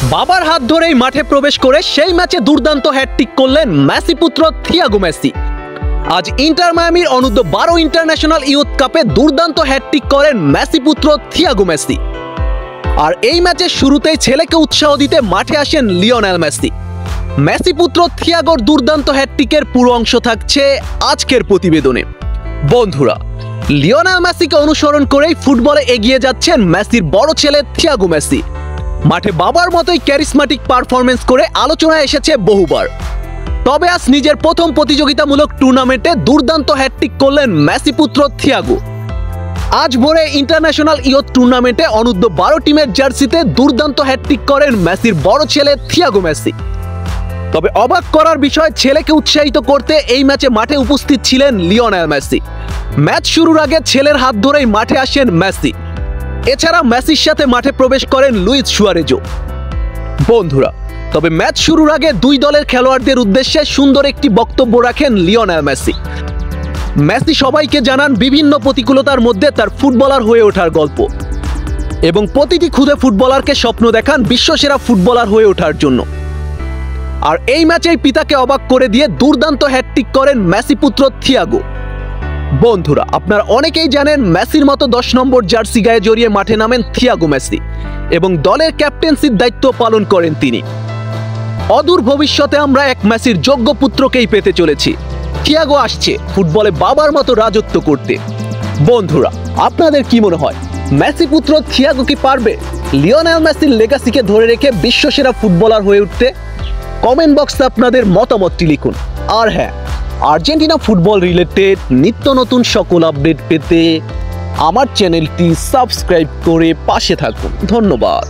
বাবার হাত ধরেই মাঠে প্রবেশ করে সেই ম্যাচে দুর্দান্ত হ্যাটট্রিক করলেন মেসি পুত্র থিয়াগো মেসি। আজ ইন্টার মায়ামির অনূর্ধ্ব 12 ইন্টারন্যাশনাল ইয়ুথ কাপে দুর্দান্ত হ্যাটট্রিক করেন মেসি পুত্র থিয়াগো মেসি। আর এই ম্যাচের শুরুতেই ছেলেকে উৎসাহ দিতে মাঠে আসেন লিওনেল মেসি। মেসি পুত্র থিয়াগোর দুর্দান্ত হ্যাটট্রিকের পুরো অংশ থাকছে আজকের প্রতিবেদনে। বন্ধুরা, লিওনেল মেসিকে অনুসরণ করেই ফুটবলে এগিয়ে যাচ্ছেন মেসির বড় ছেলে থিয়াগো মেসি। মাঠে বাবার মতোই ক্যারিসমাটিক পারফরমেন্স করে আলোচনায় এসেছে বহুবার। তবে আজ নিজের প্রথম প্রতিযোগিতামূলক টুর্নামেন্টে দুর্দান্ত হ্যাটট্রিক করলেন মেসি পুত্র থিয়াগো। আজ ভোরে ইন্টারন্যাশনাল ইয়ুথ টুর্নামেন্টে অনূর্ধ্ব 12 টিমের জার্সিতে দুর্দান্ত হ্যাটট্রিক করেন মেসির বড় ছেলে থিয়াগো মেসি। তবে অবাক করার বিষয়, ছেলেকে উৎসাহিত করতে এই ম্যাচে মাঠে উপস্থিত ছিলেন লিওনেল মেসি। ম্যাচ শুরুর আগে ছেলের হাত ধরেই মাঠে আসেন মেসি। এছাড়া মেসির সাথে মাঠে প্রবেশ করেন লুইস সুয়ারেজও। বন্ধুরা, তবে ম্যাচ শুরুর আগে দুই দলের খেলোয়াড়দের উদ্দেশ্যে সুন্দর একটি বক্তব্য রাখেন লিওনেল মেসি। মেসি সবাইকে জানান বিভিন্ন প্রতিকূলতার মধ্যে তার ফুটবলার হয়ে ওঠার গল্প এবং প্রতিটি খুদে ফুটবলারকে স্বপ্ন দেখান বিশ্বসেরা ফুটবলার হয়ে ওঠার জন্য। আর এই ম্যাচেই পিতাকে অবাক করে দিয়ে দুর্দান্ত হ্যাটট্রিক করেন মেসি পুত্র থিয়াগো। বন্ধুরা, আপনারা অনেকেই জানেন মেসির মতো 10 নম্বর জার্সি গায়ে জড়িয়ে মাঠে নামেন থিয়াগো মেসি এবং দলের ক্যাপ্টেন্সির দায়িত্ব পালন করেন তিনি। অদূর ভবিষ্যতে আমরা এক মেসির যোগ্য পুত্রকেই পেতে চলেছি। থিয়াগো আসছে ফুটবলে বাবার মতো রাজত্ব করতে। বন্ধুরা, আপনাদের কি মনে হয়, মেসি পুত্র থিয়াগো কি পারবে লিওনেল মেসির লেগাসিকে ধরে রেখে বিশ্বসেরা ফুটবলার হয়ে উঠতে? কমেন্ট বক্সে আপনাদের মতামতটি লিখুন। আর হ্যাঁ, আর্জেন্টিনা ফুটবল রিলেটেড নিত্য নতুন সকল আপডেট পেতে আমার চ্যানেলটি সাবস্ক্রাইব করে পাশে থাকুন। ধন্যবাদ।